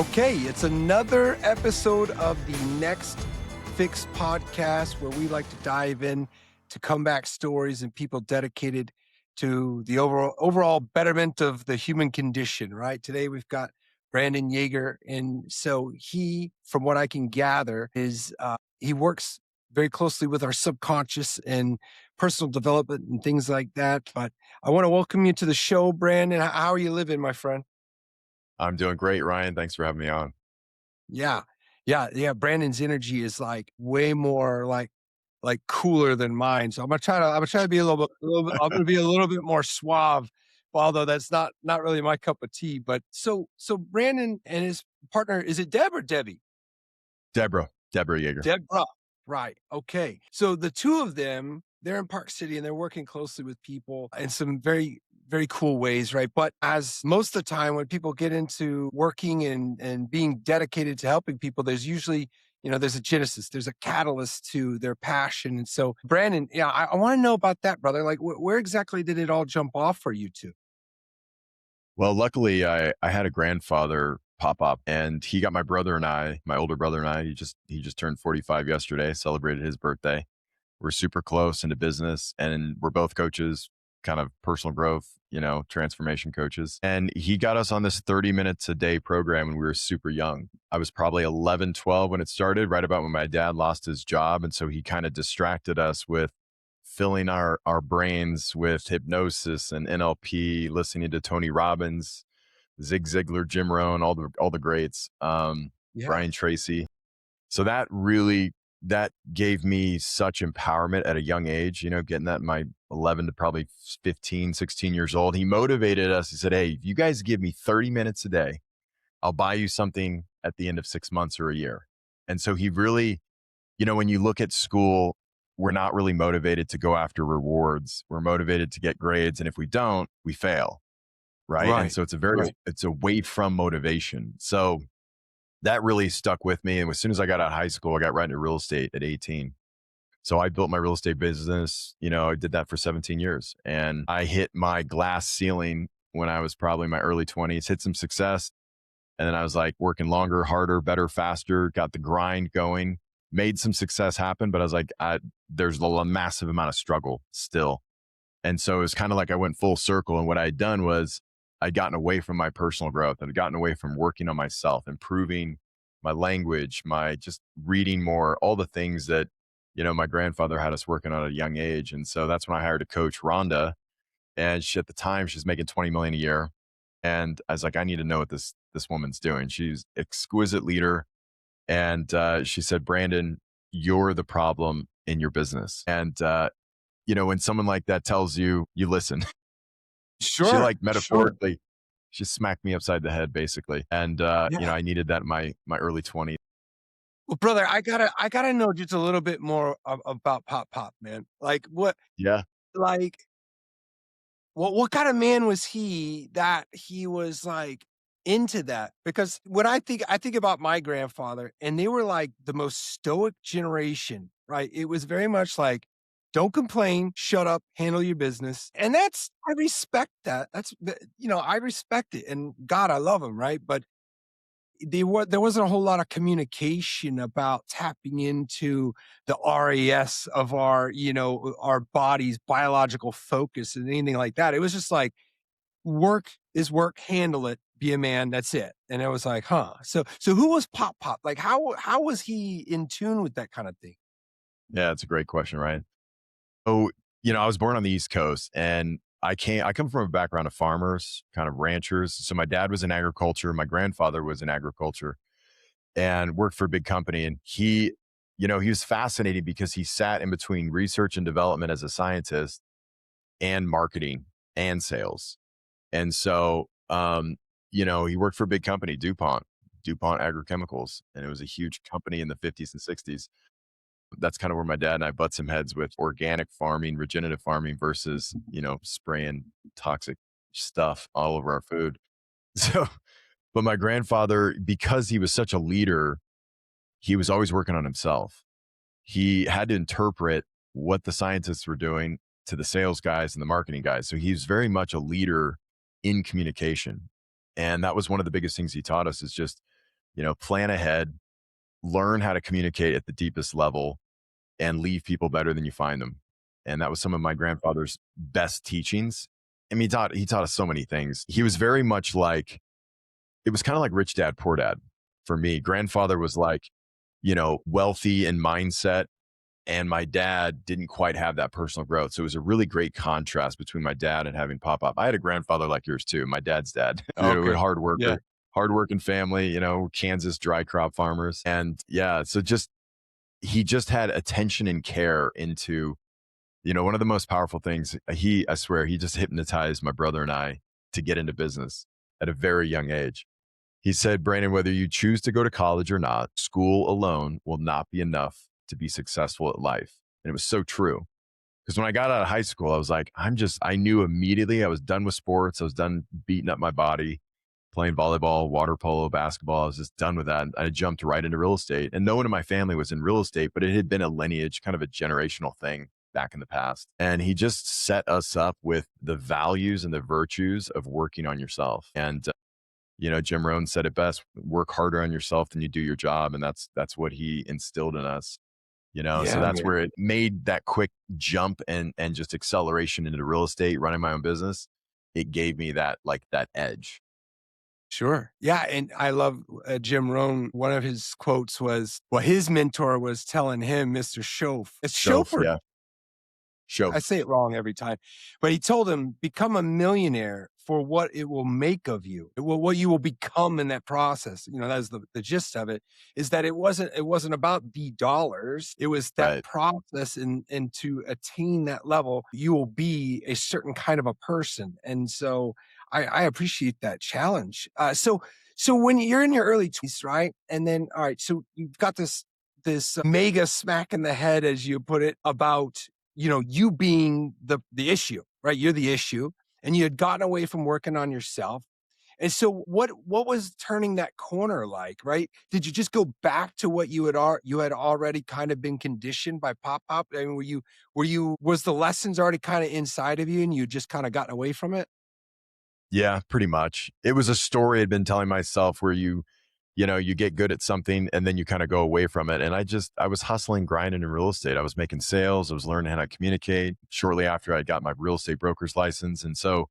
Okay, it's another episode of the Next Fix podcast where we like to dive in to comeback stories and people dedicated to the overall betterment of the human condition, right? Today we've got Brandon Yager. And so he, from what I can gather, he works very closely with our subconscious and personal development and things like that. But I want to welcome you to the show, Brandon. How are you living, my friend? I'm doing great, Ryan. Thanks for having me on. Yeah. Yeah. Brandon's energy is like way more like cooler than mine. So I'm gonna try to be I'm gonna be a little bit more suave, although that's not really my cup of tea. But so Brandon and his partner, is it Deb or Debbie? Debra Yager. Debra. Right. Okay. So the two of them, they're in Park City and they're working closely with people in some very, very cool ways, right? But as most of the time when people get into working and being dedicated to helping people, there's usually, there's a genesis, there's a catalyst to their passion. And so, Brandon, yeah, I want to know about that, brother. Like, where exactly did it all jump off for you two? Well, luckily, I had a grandfather pop up, and he got my older brother and I. He just turned 45 yesterday. Celebrated his birthday. We're super close into business, and we're both coaches, kind of personal growth, transformation coaches. And he got us on this 30 minutes a day program when we were super young. I was probably 11, 12 when it started, right about when my dad lost his job. And so he kind of distracted us with filling our brains with hypnosis and NLP, listening to Tony Robbins, Zig Ziglar, Jim Rohn, all the greats, Yeah. Brian Tracy. So that gave me such empowerment at a young age, getting that in my 11 to probably 15, 16 years old. He motivated us. He said, "Hey, if you guys give me 30 minutes a day, I'll buy you something at the end of 6 months or a year." And so he really, when you look at school, we're not really motivated to go after rewards. We're motivated to get grades. And if we don't, we fail. Right. And Right. so it's Right. it's away from motivation. So that really stuck with me. And as soon as I got out of high school, I got right into real estate at 18. So I built my real estate business. I did that for 17 years, and I hit my glass ceiling when I was probably in my early 20s, hit some success. And then I was like working longer, harder, better, faster, got the grind going, made some success happen. But I was like, there's a massive amount of struggle still. And so it was kind of like I went full circle. And what I'd done was I'd gotten away from my personal growth. I'd gotten away from working on myself, improving my language, my just reading more, all the things that, my grandfather had us working on at a young age. And so that's when I hired a coach, Rhonda. And at the time, she's making 20 million a year. And I was like, I need to know what this woman's doing. She's exquisite leader. And she said, "Brandon, you're the problem in your business." And when someone like that tells you, you listen. She Sure. like Sure. metaphorically, she smacked me upside the head basically. And Yeah. I needed that in my early 20s. Well, brother, I gotta know just a little bit more about Pop Pop, man. Yeah. Like, what kind of man was he that he was like into that? Because when I think about my grandfather, and they were like the most stoic generation, right? It was very much like, don't complain, shut up, handle your business. And I respect that. I respect it. And God, I love him, right? But there wasn't a whole lot of communication about tapping into the RAS of our body's biological focus and anything like that. It was just like, work is work, handle it, be a man, that's it. And it was like, huh. So who was Pop Pop? Like, how was he in tune with that kind of thing? Yeah, it's a great question, right? Oh, I was born on the East Coast, and I come from a background of farmers, kind of ranchers. So my dad was in agriculture, my grandfather was in agriculture and worked for a big company. And he was fascinating because he sat in between research and development as a scientist and marketing and sales. And so, he worked for a big company, DuPont Agrochemicals, and it was a huge company in the 50s and 60s. That's kind of where my dad and I butt some heads with organic farming, regenerative farming versus, spraying toxic stuff all over our food. So, but my grandfather, because he was such a leader, he was always working on himself. He had to interpret what the scientists were doing to the sales guys and the marketing guys. So he's very much a leader in communication. And that was one of the biggest things he taught us is just plan ahead, learn how to communicate at the deepest level, and leave people better than you find them. And that was some of my grandfather's best teachings. I mean, he taught us so many things. He was very much like, it was kind of like rich dad, poor dad for me. Grandfather was like, wealthy in mindset, and my dad didn't quite have that personal growth. So it was a really great contrast between my dad and having pop up. I had a grandfather like yours too, my dad's dad. We're Okay. hard Yeah. worker, hardworking family, Kansas dry crop farmers. And yeah, so he just had attention and care into, one of the most powerful things. I swear, he just hypnotized my brother and I to get into business at a very young age. He said, Brandon, whether you choose to go to college or not, school alone will not be enough to be successful at life. And it was so true. Because when I got out of high school, I was like, I knew immediately I was done with sports. I was done beating up my body, playing volleyball, water polo, basketball. I was just done with that. And I jumped right into real estate. And no one in my family was in real estate, but it had been a lineage, kind of a generational thing back in the past. And he just set us up with the values and the virtues of working on yourself. And Jim Rohn said it best: work harder on yourself than you do your job. And that's what he instilled in us. So Yeah, that's man. where it made that quick jump and just acceleration into real estate, running my own business. It gave me that edge. Sure. Yeah, and I love, Jim Rohn. One of his quotes was, well, his mentor was telling him, Mr. Schoaf. It's Shof, chauffeur. yeah. I Shof. say it wrong every time, but he told him, "Become a millionaire for what it will make of you, what you will become in that process." That's the gist of it, is that it wasn't about the dollars. It was that Right. process, and to attain that level, you will be a certain kind of a person. And so I appreciate that challenge. So when you're in your early 20s, right? And then, all right, so you've got this mega smack in the head, as you put it, about you being the issue, right? You're the issue, and you had gotten away from working on yourself. And so what was turning that corner like, right? Did you just go back to what you had already kind of been conditioned by pop? I mean, was the lessons already kind of inside of you and you just kind of gotten away from it? Yeah, pretty much. It was a story I'd been telling myself where you get good at something and then you kind of go away from it. And I was hustling, grinding in real estate. I was making sales. I was learning how to communicate shortly after I got my real estate broker's license. And so,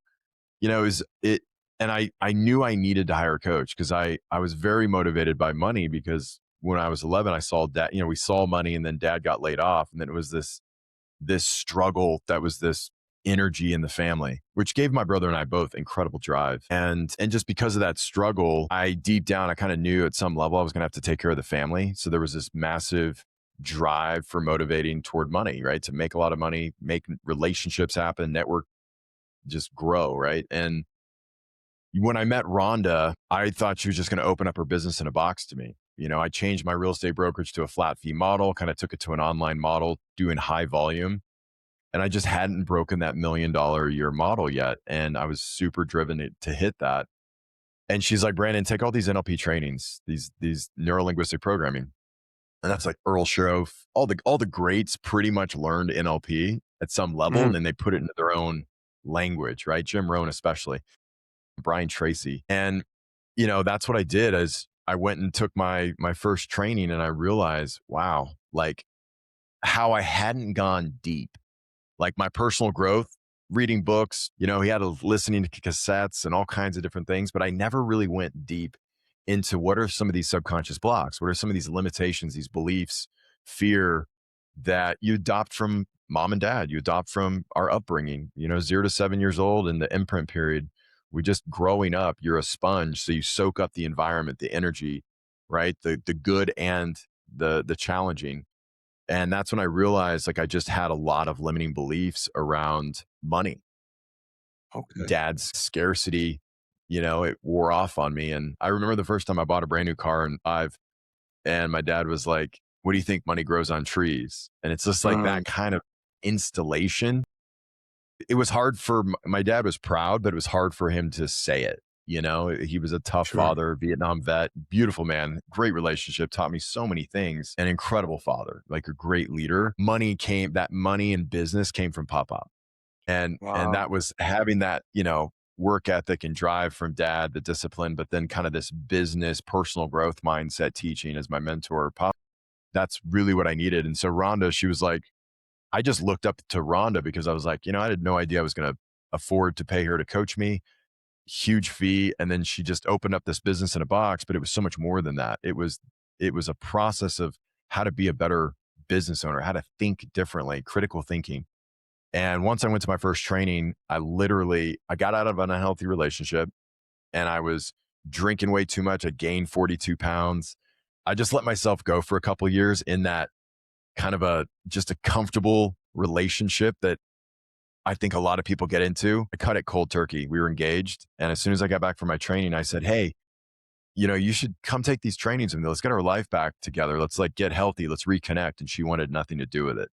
it was it, and I knew I needed to hire a coach because I was very motivated by money because when I was 11, I saw dad, we saw money and then dad got laid off. And then it was this struggle that was this energy in the family, which gave my brother and I both incredible drive. And just because of that struggle, I deep down I kind of knew at some level I was going to have to take care of the family. So there was this massive drive for motivating toward money, right? To make a lot of money, make relationships happen, network, just grow, right? And when I met Rhonda, I thought she was just going to open up her business in a box to me. I changed my real estate brokerage to a flat fee model, kind of took it to an online model, doing high volume, and I just hadn't broken that $1 million a year model yet. And I was super driven to hit that. And she's like, Brandon, take all these NLP trainings, these neuro linguistic programming. And that's like Earl Shroff, all the greats pretty much learned NLP at some level, Mhm. and then they put it into their own language, right? Jim Rohn, especially, Brian Tracy. And, that's what I did as I went and took my first training, and I realized, wow, like how I hadn't gone deep, like my personal growth, reading books. He had a listening to cassettes and all kinds of different things, but I never really went deep into what are some of these subconscious blocks? What are some of these limitations, these beliefs, fear that you adopt from mom and dad, you adopt from our upbringing, 0 to 7 years old in the imprint period. We just growing up, you're a sponge. So you soak up the environment, the energy, right? The good and the challenging. And that's when I realized like I just had a lot of limiting beliefs around money. Okay. Dad's scarcity, it wore off on me. And I remember the first time I bought a brand new car in five, and my dad was like, what do you think money grows on trees? And it's just like Mm, that kind of installation. It was hard for my dad was proud, but it was hard for him to say it. He was a tough sure. father, Vietnam vet, beautiful man, great relationship, taught me so many things, an incredible father, like a great leader. That money and business came from Pop Up. And Wow. that was having that, work ethic and drive from dad, the discipline, but then kind of this business, personal growth mindset teaching as my mentor. That's really what I needed. And so Rhonda, she was like, I just looked up to Rhonda because I was like, I had no idea I was going to afford to pay her to coach me. Huge fee. And then she just opened up this business in a box, but it was so much more than that. It was a process of how to be a better business owner, how to think differently, critical thinking. And once I went to my first training, I got out of an unhealthy relationship and I was drinking way too much. I gained 42 pounds. I just let myself go for a couple of years in that kind of just a comfortable relationship that I think a lot of people get into. I cut it cold turkey. We were engaged. And as soon as I got back from my training, I said, hey, you should come take these trainings with me. Let's get our life back together. Let's like get healthy. Let's reconnect. And she wanted nothing to do with it.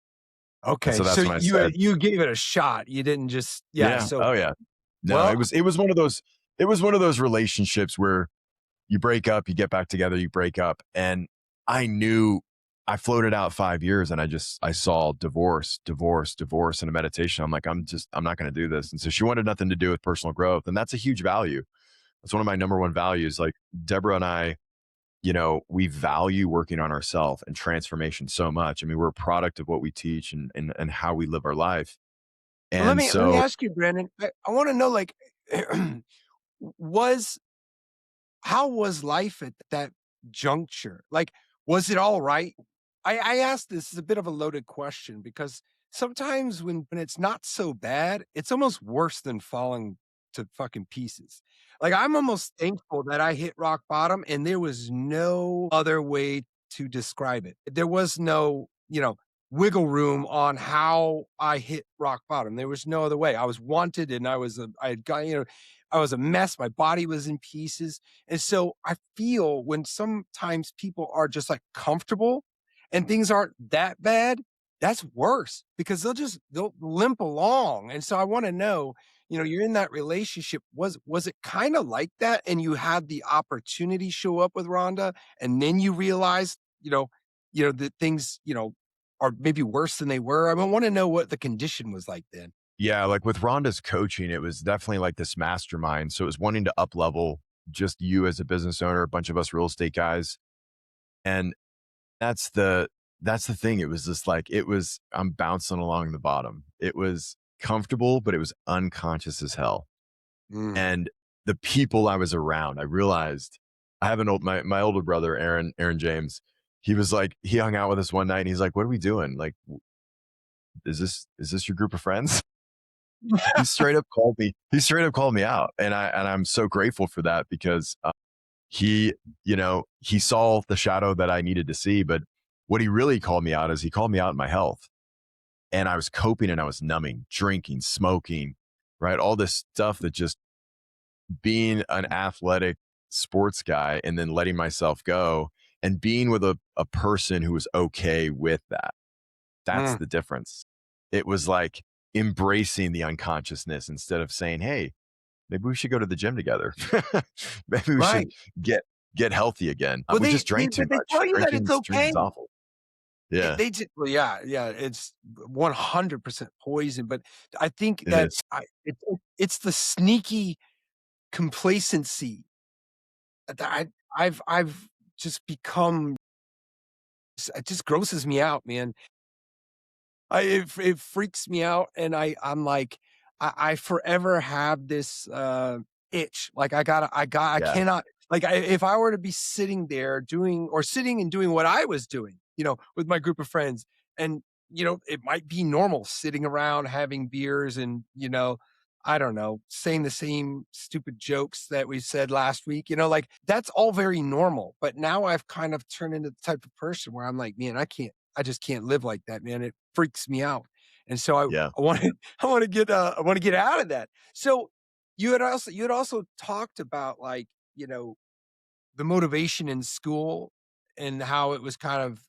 And Okay, so so that's when I said, you gave it a shot. You didn't just yeah, yeah, so oh yeah. No, well, it was one of those relationships where you break up, you get back together, you break up. And I knew I floated out 5 years and I saw divorce, divorce, divorce in a meditation. I'm like, I'm not going to do this. And so she wanted nothing to do with personal growth. And that's a huge value. That's one of my number one values. Like Deborah and I, we value working on ourselves and transformation so much. I mean, we're a product of what we teach and how we live our life. well, let And me so, ask you, Brandon. I want to know, like, was how was life at that juncture? Like, was it all right? I asked this is a bit of a loaded question because sometimes when it's not so bad, it's almost worse than falling to fucking pieces. Like, I'm almost thankful that I hit rock bottom and there was no other way to describe it. There was no, wiggle room on how I hit rock bottom. There was no other way. I was wanted and I had got, I was a mess. My body was in pieces. And so I feel when sometimes people are just like comfortable and things aren't that bad, that's worse because they'll limp along. And so I want to know, you're in that relationship. Was it kind of like that? And you had the opportunity show up with Rhonda, and then you realized, that things, are maybe worse than they were. I want to know what the condition was like then. yeah, like with Rhonda's coaching, it was definitely like this mastermind. So it was wanting to up level just you as a business owner, a bunch of us real estate guys. And that's the that's the thing. It was just like I'm bouncing along the bottom. It was comfortable, but it was unconscious as hell. Mm. And the people I was around, I realized I have my older brother, Aaron James. He hung out with us one night and he's like, what are we doing? Like, is this your group of friends? He straight up called me. He straight up called me out. And I'm so grateful for that because he saw the shadow that I needed to see. But what he really called me out is he called me out in my health. And I was coping and I was numbing, drinking, smoking, right? All this stuff that just being an athletic sports guy and then letting myself go and being with a person who was okay with that. That's Mm. the difference. It was like embracing the unconsciousness instead of saying, hey, maybe we should go to the gym together. Maybe we should Right. get get healthy again. Well, We just drank but too they much. tell you that it's okay. Drinking's awful. Yeah, They did well, yeah, yeah, it's 100% poison, but I think it that is. it's the sneaky complacency that I've just become it just grosses me out, man. It freaks me out, and I'm like, I forever have this, itch, like, I Yeah, cannot like, if I were to be sitting there sitting and doing what I was doing, with my group of friends, and, it might be normal sitting around having beers and, I don't know, saying the same stupid jokes that we said last week, like, that's all very normal, but now I've kind of turned into the type of person where I'm like, "Man, I just can't live like that, man. It freaks me out." And so yeah, I want to I want to get out of that. So you had also talked about like, the motivation in school and how it was kind of,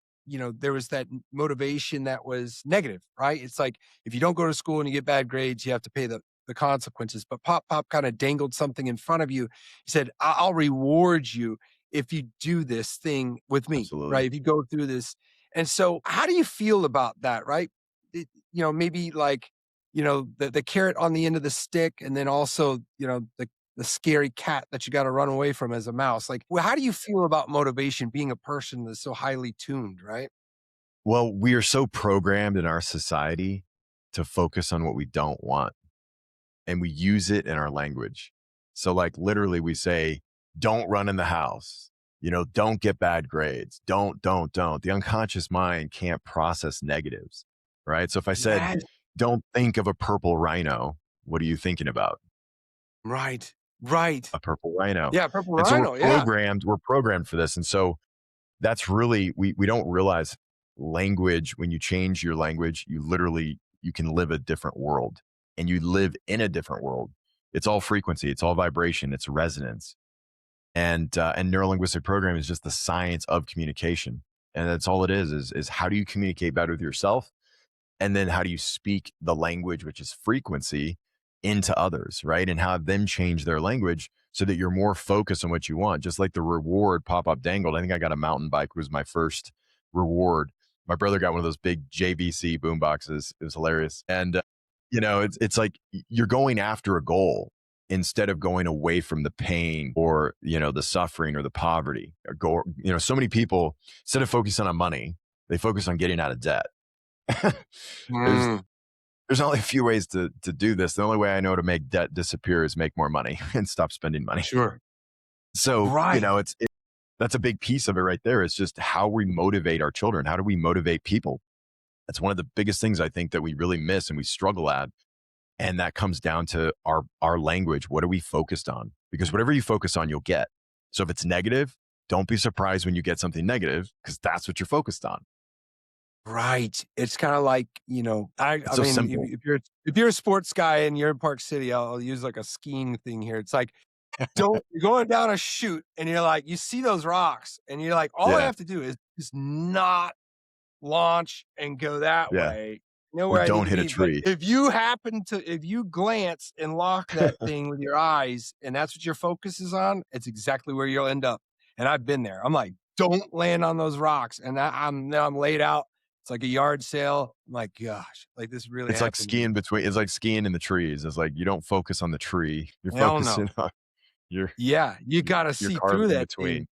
there was that motivation that was negative, right? It's like if you don't go to school and you get bad grades, you have to pay the consequences. But Pop kind of dangled something in front of you. He said, I'll reward you if you do this thing with me, absolutely. right? If you go through this. And so how do you feel about that, right? Maybe like, the carrot on the end of the stick, and then also, the scary cat that you gotta run away from as a mouse. Like, well, how do you feel about motivation being a person that's so highly tuned, right? Well, we are so programmed in our society to focus on what we don't want, and we use it in our language. So, like, literally, we say, don't run in the house, don't get bad grades, don't. The unconscious mind can't process negatives, right? So, if I said, Yes. don't think of a purple rhino, what are you thinking about? Right. Right. A purple rhino. Yeah, purple And so rhino, yeah. we're programmed for this. And so that's really, we don't realize language. When you change your language, you can live a different world, and you live in a different world. It's all frequency, it's all vibration, it's resonance. And neurolinguistic programming is just the science of communication. And that's all it is how do you communicate better with yourself? And then how do you speak the language, which is frequency, into others, right? And have them change their language so that you're more focused on what you want. Just like the reward pop up dangled. I think I got a mountain bike was my first reward. My brother got one of those big JVC boom boxes. It was hilarious. And it's like you're going after a goal instead of going away from the pain, or the suffering or the poverty. So many people, instead of focusing on money, they focus on getting out of debt. there's Mm, there's only a few ways to do this. The only way I know to make debt disappear is make more money and stop spending money. sure. So, Right. that's a big piece of it right there. It's just how we motivate our children. How do we motivate people? That's one of the biggest things I think that we really miss and we struggle at. And that comes down to our language. What are we focused on? Because whatever you focus on, you'll get. So if it's negative, don't be surprised when you get something negative, because that's what you're focused on. Right. It's kinda like, I It's I so mean, simple. if you're a sports guy and you're in Park City, I'll use like a skiing thing here. It's like, don't you're going down a chute and you're like, you see those rocks and you're like, all I Yeah. have to do is just not launch and go that Yeah. way. I know Or where I need don't to hit a be, but tree. if you glance and lock that thing with your eyes and that's what your focus is on, it's exactly where you'll end up. And I've been there. I'm like, "Don't land on those rocks," and now I'm laid out. It's like a yard sale. I'm like, "Gosh, like, this really happened to me." It's like skiing in the trees. It's like you don't focus on the tree. You're Hell focusing no. on your Yeah, you your gotta your see carbon through in that between. thing.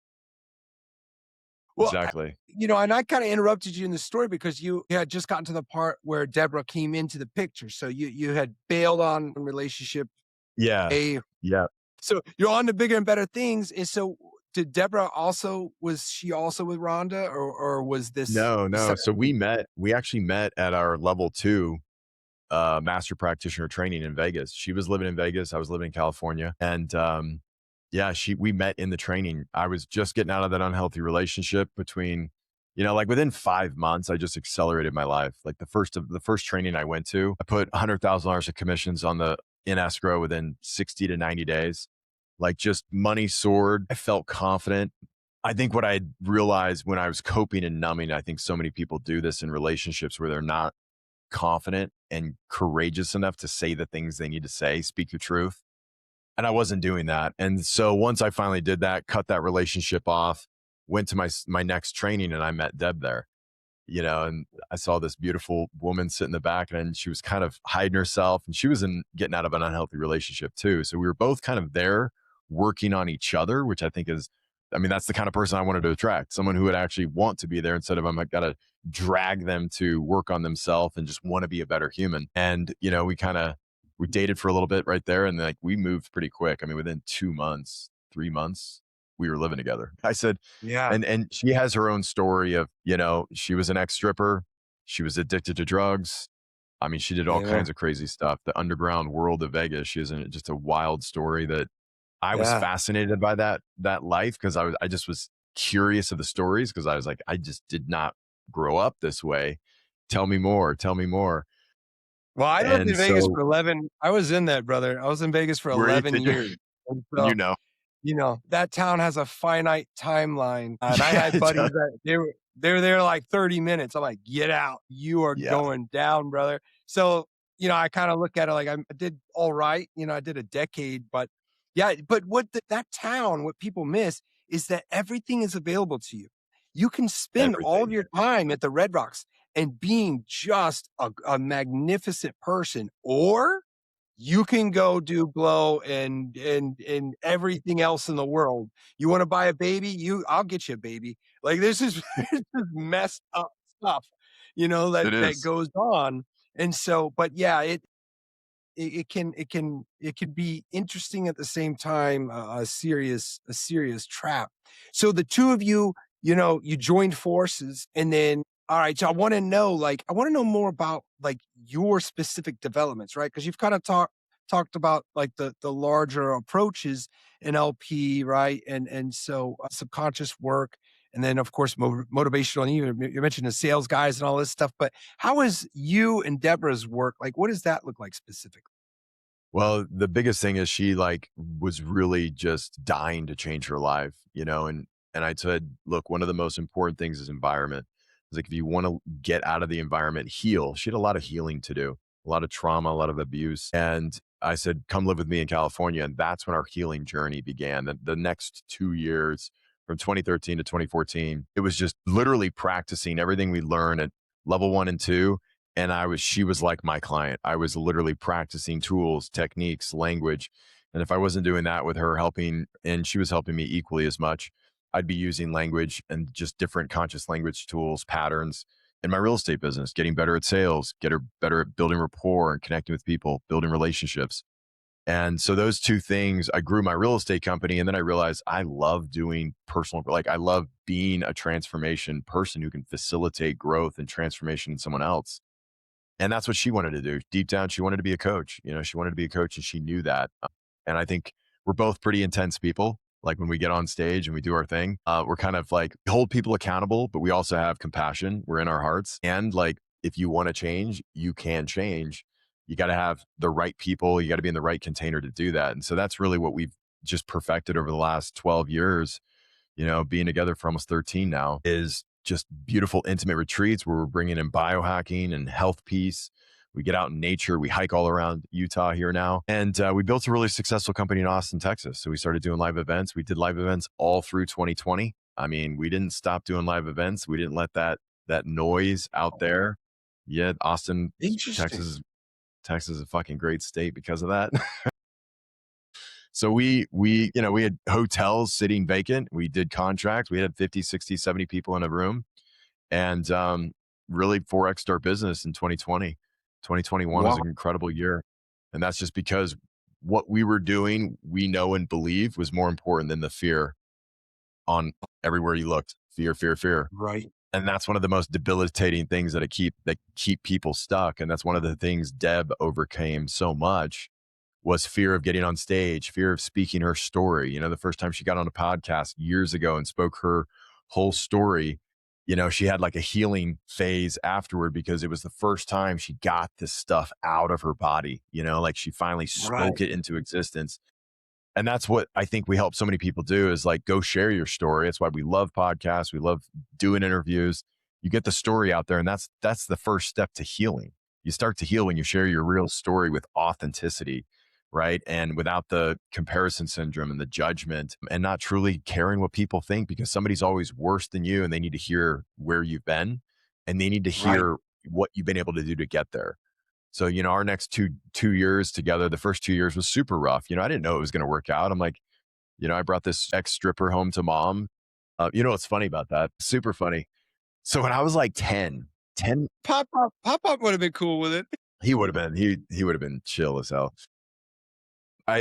Well, Exactly. and I kinda interrupted you in the story because you had just gotten to the part where Deborah came into the picture. So you had bailed on relationship Yeah. A. Yeah. So you're on to bigger and better things. And so did Deborah also was she also with Rhonda, or was this No, a no. separate So thing? we actually met at our level 2 master practitioner training in Vegas. She was living in Vegas. I was living in California. And yeah, we met in the training. I was just getting out of that unhealthy relationship between, like within 5 months, I just accelerated my life. Like the first training I went to, I put $100,000 of commissions in escrow within 60 to 90 days. Like, just money soared. I felt confident. I think what I realized when I was coping and numbing, I think so many people do this in relationships where they're not confident and courageous enough to say the things they need to say, speak your truth. And I wasn't doing that. And so once I finally did that, cut that relationship off, went to my next training, and I met Deb there. And I saw this beautiful woman sit in the back, and she was kind of hiding herself, and she was getting out of an unhealthy relationship too. So we were both kind of there working on each other, which I think that's the kind of person I wanted to attract, someone who would actually want to be there instead of got to drag them to work on themselves and just want to be a better human. And, we dated for a little bit right there, and like we moved pretty quick. I mean, within 2 months, 3 months, we were living together. I said, Yeah. and she has her own story of, she was an ex-stripper. She was addicted to drugs. I mean, she did all Yeah. kinds of crazy stuff. The underground world of Vegas. She has just a wild story that I was Yeah. fascinated by that life, because I just was curious of the stories, because I was like, I just did not grow up this way. Tell me more. Tell me more. Well, I lived And in Vegas so for 11. I was in that, brother. I was in Vegas for where you 11 did you years. And you so, know. that town has a finite timeline, and I Yeah, had it buddies does. that they were there like 30 minutes. I'm like, "Get out. You are Yeah, going down, brother." So, I kinda look at it like I did all right. I did a decade, but yeah, but that town, what people miss is that everything is available to you. You can spend all of everything. your time at the Red Rocks. and being just a magnificent person, or you can go do blow and everything else in the world. You wanna buy a baby? I'll get you a baby. Like, this is this is messed up stuff, It that is. goes on, and so but yeah, it can be interesting at the same time, a serious trap. So the 2 of you, you joined forces and then alright, so I wanna know more about, like, your specific developments, right? Because 'Cause you've kinda talked about, like, the larger approaches in LP, right? And so, subconscious work, and then, of course, motivational, and you mentioned the sales guys and all this stuff, but how is you and Deborah's work, like, what does that look like specifically? Well, the biggest thing is she like was really just dying to change her life, and I said, look, one of the most important things is environment. It's like if you want to get out of the environment, heal. She had a lot of healing to do, a lot of trauma, a lot of abuse. And I said, come live with me in California. And that's when our healing journey began. The next 2 years from 2013 to 2014, it was just literally practicing everything we learned at level 1 and 2, and she was like my client. I was literally practicing tools, techniques, language. And if I wasn't doing that with her helping, and she was helping me equally as much, I'd be using language and just different conscious language tools, patterns in my real estate business, getting better at sales, get her better at building rapport and connecting with people, building relationships. And so those two things, I grew my real estate company. And then I realized I love doing personal, like I love being a transformation person who can facilitate growth and transformation in someone else. And that's what she wanted to do. Deep down, she wanted to be a coach. She wanted to be a coach and she knew that. And I think we're both pretty intense people. Like when we get on stage and we do our thing, we're kind of like hold people accountable, but we also have compassion. We're in our hearts. And like, if you want to change, you can change. You got to have the right people. You got to be in the right container to do that. And so that's really what we've just perfected over the last 12 years, being together for almost 13 now, is just beautiful, intimate retreats where we're bringing in biohacking and health peace. We get out in nature. We hike all around Utah here now. And we built a really successful company in Austin, Texas. So we started doing live events. We did live events all through 2020. I mean, we didn't stop doing live events. We didn't let that noise out there. Yeah, Austin, Interesting. Texas, Texas is a fucking great state because of that. So we had hotels sitting vacant. We did contracts. We had 50, 60, 70 people in a room and really 4X'd our business in 2020. 2021 was Wow. an incredible year. And that's just because what we were doing, we know and believe was more important than the fear on everywhere you looked. Fear, fear, fear. Right. And that's one of the most debilitating things that keep people stuck. And that's one of the things Deb overcame so much was fear of getting on stage, fear of speaking her story. The first time she got on a podcast years ago and spoke her whole story, she had like a healing phase afterward because it was the first time she got this stuff out of her body, like she finally Right. spoke it into existence. And that's what I think we help so many people do is like go share your story. That's why we love podcasts. We love doing interviews. You get the story out there, and that's the first step to healing. You start to heal when you share your real story with authenticity, right? And without the comparison syndrome and the judgment and not truly caring what people think because somebody's always worse than you and they need to hear where you've been and they need to Right. hear what you've been able to do to get there. So, our next two years together, the first 2 years was super rough. I didn't know it was going to work out. I'm like, I brought this ex stripper home to mom. What's funny about that? Super funny. So when I was like 10, Pop-Pop would have been cool with it. he would have been chill as hell.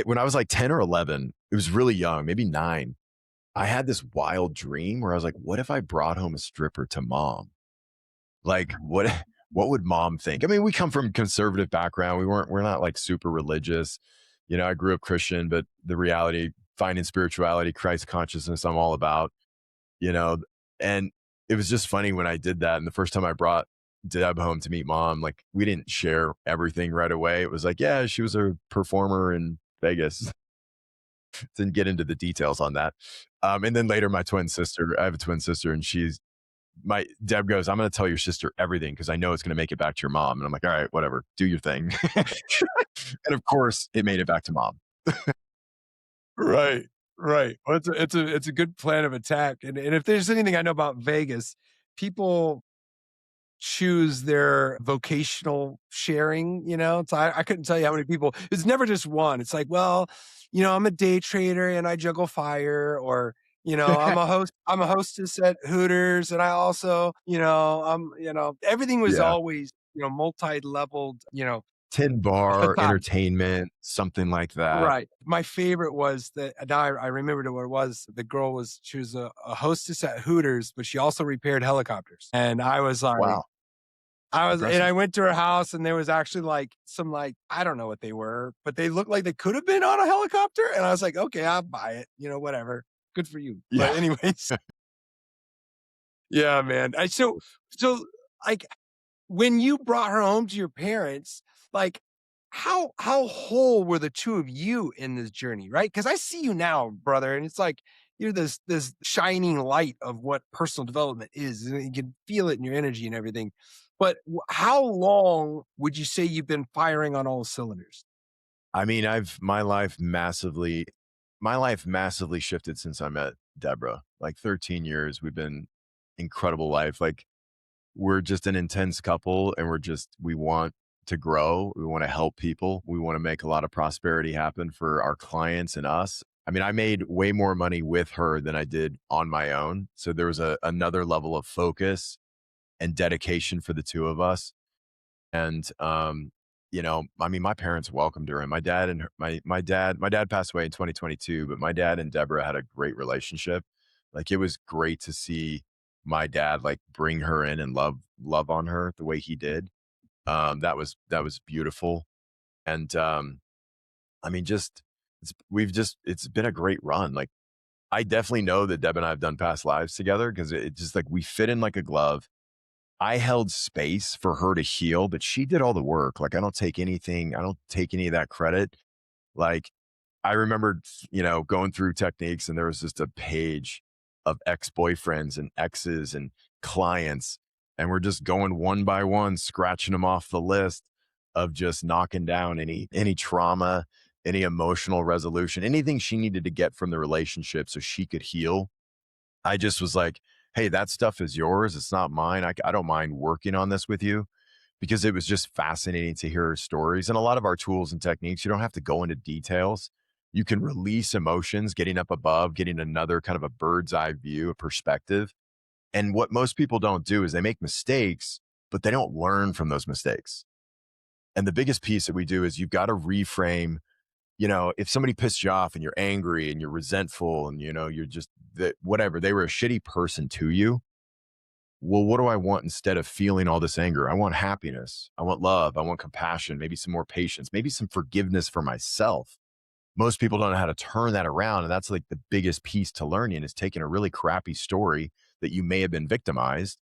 When I was like 10 or 11, it was really young, maybe 9. I had this wild dream where I was like, what if I brought home a stripper to mom? Like what would mom think? I mean, we come from conservative background. We're not like super religious. I grew up Christian, but the reality, finding spirituality, Christ consciousness, I'm all about, you know, and it was just funny when I did that. And the first time I brought Deb home to meet mom, like we didn't share everything right away. It was like, yeah, she was a performer in Vegas. Didn't get into the details on that. And then later, I have a twin sister, and my Deb goes, I'm going to tell your sister everything because I know it's going to make it back to your mom. And I'm like, all right, whatever, do your thing. And of course, it made it back to mom. Right, right. Well, it's a good plan of attack, and if there's anything I know about Vegas, people choose their vocational sharing, you know? So I couldn't tell you how many people it's never just one. It's like, well, I'm a day trader and I juggle fire, or, I'm a hostess at Hooters and I also, everything was Yeah. always, multi-leveled, 10 bar, facade. entertainment, something like that. Right. My favorite was that now I remembered what it was. The girl she was a hostess at Hooters, but she also repaired helicopters. And Wow. and Impressive. I went to her house and there was actually like some I don't know what they were, but they looked like they could have been on a helicopter. And I was like, okay, I'll buy it. Whatever. Good for you. But Yeah. anyways, yeah, man. So like when you brought her home to your parents, like how whole were the 2 of you in this journey, right? Because I see you now, brother, and it's like you're this shining light of what personal development is, and you can feel it in your energy and everything. But how long would you say you've been firing on all cylinders? I mean, my life massively shifted since I met Deborah. Like 13 years, we've been incredible life. Like we're just an intense couple and we want to grow. We want to help people. We want to make a lot of prosperity happen for our clients and us. I mean, I made way more money with her than I did on my own. So there was another level of focus and dedication for the two of us. And I mean, my parents welcomed her, and my dad and my dad passed away in 2022, but my dad and Deborah had a great relationship. Like it was great to see my dad like bring her in and love on her the way he did. That was beautiful. And I mean, it's been a great run. Like I definitely know that Deb and I have done past lives together because it just like we fit in like a glove. I held space for her to heal, but she did all the work. Like I don't take any of that credit. Like I remembered, going through techniques and there was just a page of ex-boyfriends and exes and clients. And we're just going one by one, scratching them off the list of just knocking down any trauma, any emotional resolution, anything she needed to get from the relationship so she could heal. I just was like, hey, that stuff is yours. It's not mine. I don't mind working on this with you because it was just fascinating to hear her stories. And a lot of our tools and techniques, you don't have to go into details. You can release emotions, getting up above, getting another kind of a bird's eye view, a perspective. And what most people don't do is they make mistakes, but they don't learn from those mistakes. And the biggest piece that we do is you've got to reframe. If somebody pissed you off and you're angry and you're resentful and you're just that whatever, they were a shitty person to you. Well, what do I want instead of feeling all this anger? I want happiness. I want love. I want compassion, maybe some more patience, maybe some forgiveness for myself. Most people don't know how to turn that around. And that's like the biggest piece to learning is taking a really crappy story that you may have been victimized.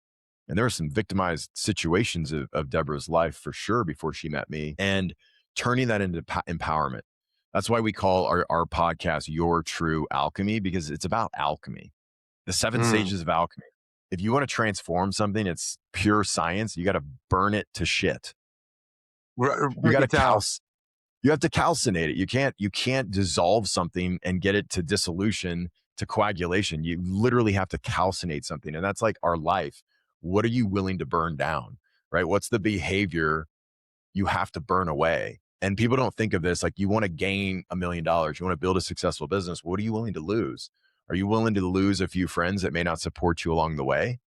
And there were some victimized situations of Deborah's life for sure before she met me and turning that into empowerment. That's why we call our podcast Your True Alchemy, because it's about alchemy, the seven Mm, stages of alchemy. If you want to transform something, it's pure science. You got to burn it to shit. You break got to it down. you have to calcinate it. You can't dissolve something and get it to dissolution to coagulation. You literally have to calcinate something. And that's like our life. What are you willing to burn down? Right? What's the behavior you have to burn away? And people don't think of this like you want to gain $1 million, you want to build a successful business. What are you willing to lose? Are you willing to lose a few friends that may not support you along the way?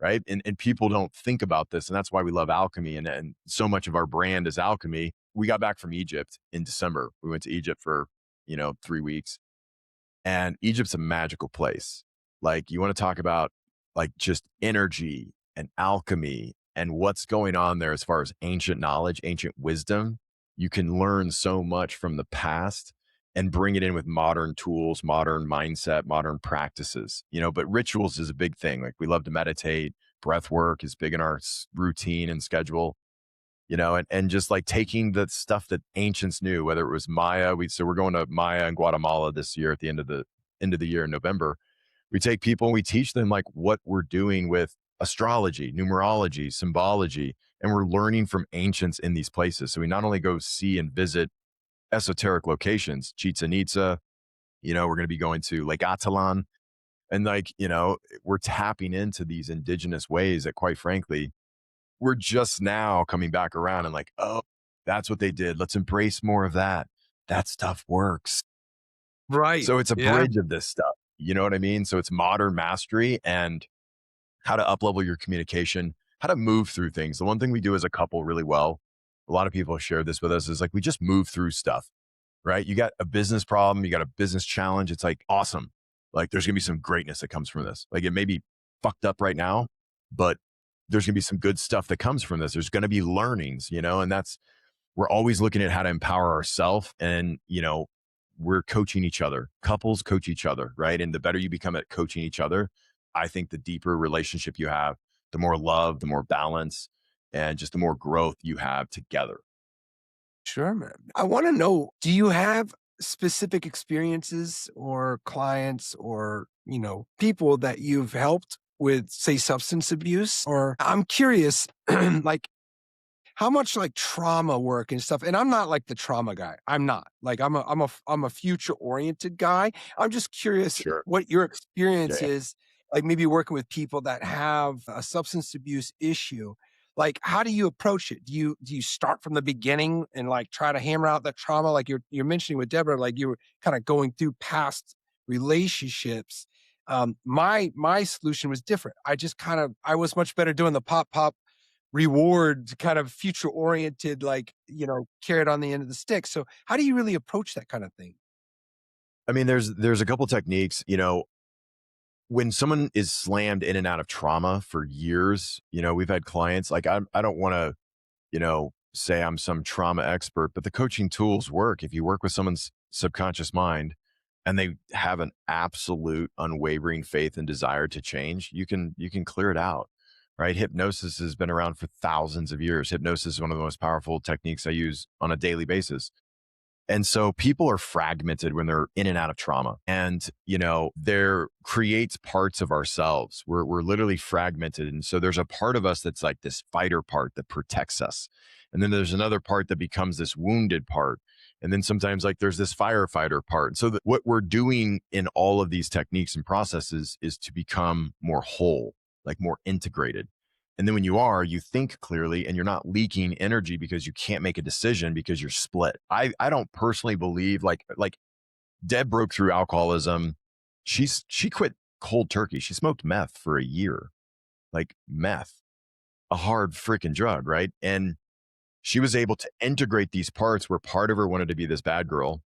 Right. And people don't think about this. And that's why we love alchemy. And so much of our brand is alchemy. We got back from Egypt in December. We went to Egypt for, 3 weeks. And Egypt's a magical place. Like you want to talk about like just energy and alchemy and what's going on there as far as ancient knowledge, ancient wisdom. You can learn so much from the past and bring it in with modern tools, modern mindset, modern practices, but rituals is a big thing. Like we love to meditate, breath work is big in our routine and schedule, and just like taking the stuff that ancients knew, whether it was Maya. So we're going to Maya in Guatemala this year at the end of the year in November. We take people and we teach them like what we're doing with astrology, numerology, symbology, and we're learning from ancients in these places. So we not only go see and visit esoteric locations, Chichen Itza, we're going to be going to Lake Atalan, and like, we're tapping into these indigenous ways that quite frankly we're just now coming back around and like, oh, that's what they did. Let's embrace more of that. That stuff works. Right. So it's a Yeah. bridge of this stuff. You know what I mean? So it's modern mastery and how to uplevel your communication, how to move through things. The one thing we do as a couple really well, a lot of people have shared this with us, is like we just move through stuff, right? You got a business problem, you got a business challenge. It's like awesome. Like there's gonna be some greatness that comes from this. Like it may be fucked up right now, but there's gonna be some good stuff that comes from this. There's gonna be learnings, and that's we're always looking at how to empower ourselves and we're coaching each other. Couples coach each other, right? And the better you become at coaching each other, I think the deeper relationship you have, the more love, the more balance, and just the more growth you have together. Sure, man. I want to know, do you have specific experiences or clients or, people that you've helped with, say, substance abuse? Or I'm curious, like, how much like trauma work and stuff, and I'm not like the trauma guy. I'm not. Like I'm a future oriented guy. I'm just curious Sure. what your experience Yeah. is, like maybe working with people that have a substance abuse issue. Like how do you approach it? Do you start from the beginning and like try to hammer out that trauma like you're mentioning with Deborah, like you were kind of going through past relationships. My solution was different. I was much better doing the pop reward kind of future oriented, like, carrot on the end of the stick. So how do you really approach that kind of thing? I mean, there's a couple techniques, when someone is slammed in and out of trauma for years, we've had clients like I don't want to say I'm some trauma expert, but the coaching tools work. If you work with someone's subconscious mind and they have an absolute unwavering faith and desire to change, you can clear it out. Right. Hypnosis has been around for thousands of years. Hypnosis is one of the most powerful techniques I use on a daily basis. And so people are fragmented when they're in and out of trauma. And, there creates parts of ourselves. We're literally fragmented. And so there's a part of us that's like this fighter part that protects us. And then there's another part that becomes this wounded part. And then sometimes like there's this firefighter part. So that what we're doing in all of these techniques and processes is to become more whole, like more integrated. And then when you are, you think clearly and you're not leaking energy because you can't make a decision because you're split. I don't personally believe like Deb broke through alcoholism. She quit cold turkey. She smoked meth for a year. Like meth, a hard freaking drug, right? And she was able to integrate these parts where part of her wanted to be this bad girl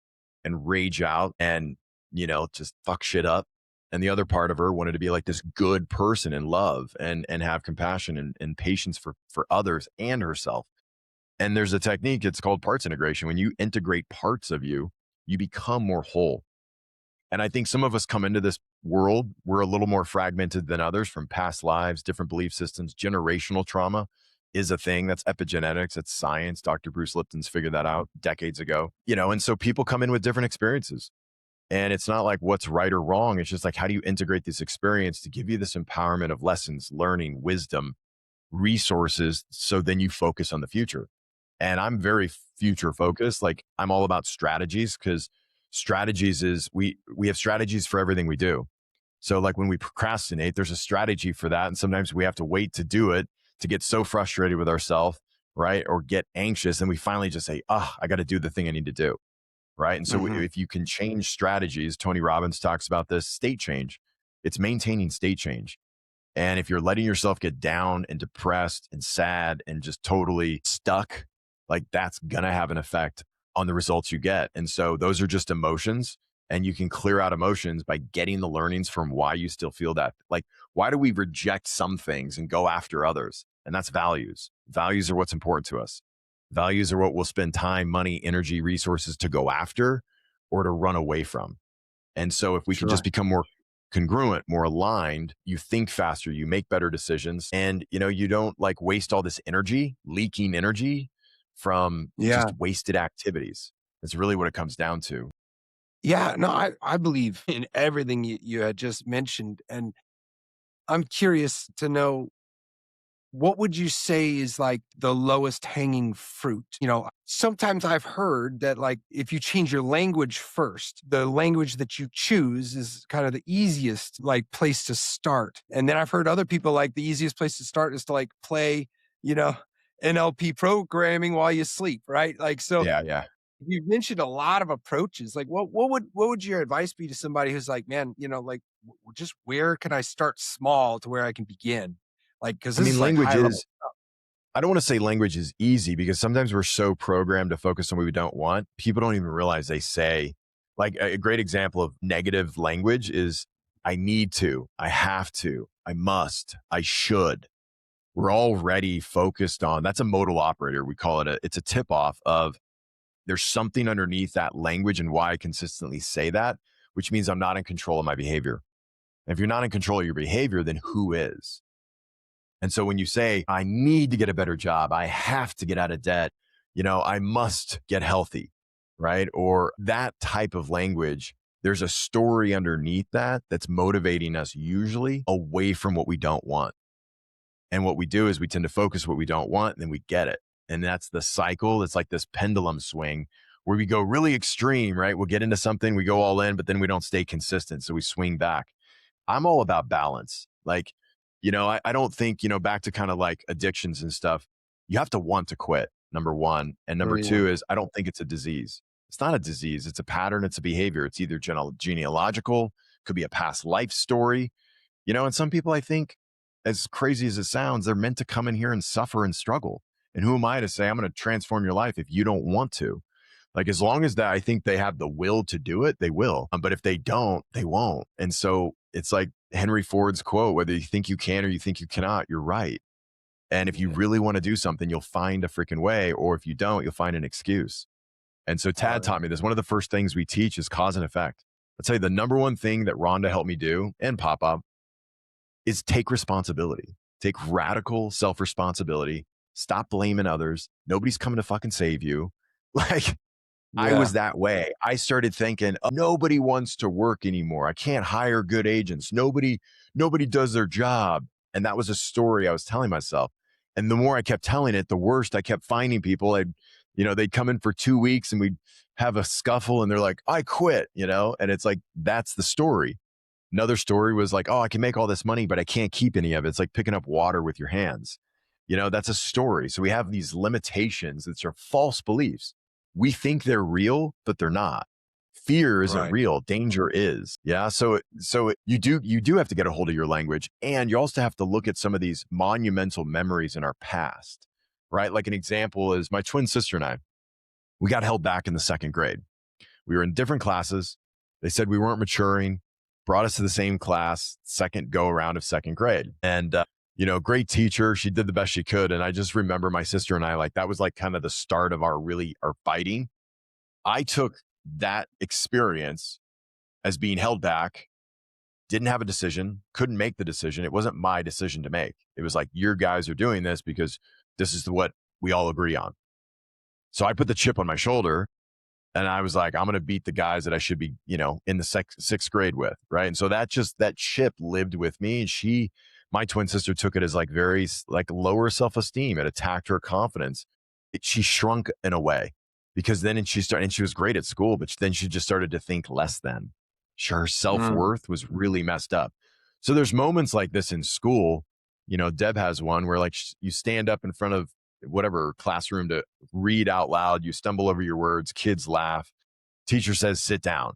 and rage out and, just fuck shit up. And the other part of her wanted to be like this good person and love and have compassion and patience for others and herself. And there's a technique, it's called parts integration. When you integrate parts of you, you become more whole. And I think some of us come into this world, we're a little more fragmented than others from past lives, different belief systems. Generational trauma is a thing. That's epigenetics, that's science. Dr. Bruce Lipton's figured that out decades ago. And so people come in with different experiences. And it's not like what's right or wrong. It's just like, how do you integrate this experience to give you this empowerment of lessons, learning, wisdom, resources, so then you focus on the future. And I'm very future focused. Like I'm all about strategies because strategies is we have strategies for everything we do. So like when we procrastinate, there's a strategy for that. And sometimes we have to wait to do it to get so frustrated with ourselves, right? Or get anxious. And we finally just say, I got to do the thing I need to do. Right. And so Hmm. if you can change strategies, Tony Robbins talks about this state change, it's maintaining state change. And if you're letting yourself get down and depressed and sad and just totally stuck, like that's going to have an effect on the results you get. And so those are just emotions. And you can clear out emotions by getting the learnings from why you still feel that. Like, why do we reject some things and go after others? And that's values. Values are what's important to us. Values are what we'll spend time, money, energy, resources to go after or to run away from. And so if we can just Sure. become more congruent, more aligned, you think faster, you make better decisions, and you don't like waste all this energy, leaking energy from Yeah. just wasted activities. That's really what it comes down to. Yeah. No, I believe in everything you had just mentioned. And I'm curious to know, what would you say is like the lowest hanging fruit? Sometimes I've heard that like if you change your language first, the language that you choose is kind of the easiest like place to start. And then I've heard other people like the easiest place to start is to like play, you know, NLP programming while you sleep, right? Like, so Yeah, yeah. you mentioned a lot of approaches. Like, what would your advice be to somebody who's like, man, like, just where can I start small to where I can begin? Like, because I this mean, is like language high level. is I don't want to say language is easy because sometimes we're so programmed to focus on what we don't want. People don't even realize they say, like a great example of negative language is I need to, I have to, I must, I should. We're already focused on that's a modal operator. We call it it's a tip off of there's something underneath that language and why I consistently say that, which means I'm not in control of my behavior. And if you're not in control of your behavior, then who is? And so when you say, I need to get a better job, I have to get out of debt, I must get healthy, right? Or that type of language, there's a story underneath that that's motivating us usually away from what we don't want. And what we do is we tend to focus what we don't want and then we get it. And that's the cycle. It's like this pendulum swing where we go really extreme, right? We'll get into something, we go all in, but then we don't stay consistent. So we swing back. I'm all about balance. Like, I don't think, back to kind of like addictions and stuff, you have to want to quit, number one. And number Mm, two is I don't think it's a disease. It's not a disease. It's a pattern. It's a behavior. It's either genealogical, could be a past life story, and some people, I think, as crazy as it sounds, they're meant to come in here and suffer and struggle. And who am I to say I'm going to transform your life if you don't want to? Like, as long as that I think they have the will to do it, they will. But if they don't, they won't. And so it's like Henry Ford's quote, whether you think you can or you think you cannot, you're right. And if you yeah. really want to do something, you'll find a freaking way. Or if you don't, you'll find an excuse. And so Oh, Tad yeah. taught me this. One of the first things we teach is cause and effect. I'll tell you the number one thing that Rhonda helped me do and Pop Up is take responsibility. Take radical self responsibility. Stop blaming others. Nobody's coming to fucking save you. Like, I Yeah. was that way. I started thinking, "Oh, nobody wants to work anymore. I can't hire good agents. Nobody does their job." And that was a story I was telling myself. And the more I kept telling it, the worst I kept finding people. They'd come in for 2 weeks and we'd have a scuffle and they're like, I quit, and it's like, that's the story. Another story was like, oh, I can make all this money, but I can't keep any of it. It's like picking up water with your hands. That's a story. So we have these limitations that are false beliefs. We think they're real, but they're not. Fear isn't Right. real. Danger is. Yeah. So you do have to get a hold of your language, and you also have to look at some of these monumental memories in our past, right? Like an example is my twin sister and I. We got held back in the second grade. We were in different classes. They said we weren't maturing, brought us to the same class, second go around of second grade. And, great teacher. She did the best she could. And I just remember my sister and I, like, that was like kind of the start of our fighting. I took that experience as being held back, didn't have a decision, couldn't make the decision. It wasn't my decision to make. It was like, your guys are doing this because this is what we all agree on. So I put the chip on my shoulder and I was like, I'm going to beat the guys that I should be, in the sixth grade with. Right. And so that chip lived with me. And my twin sister took it as like very like lower self-esteem. It attacked her confidence. She shrunk in a way because then and she was great at school, but then she just started to think less than. Her Mm, self-worth was really messed up. So there's moments like this in school. Deb has one where like you stand up in front of whatever classroom to read out loud, you stumble over your words, kids laugh, teacher says sit down,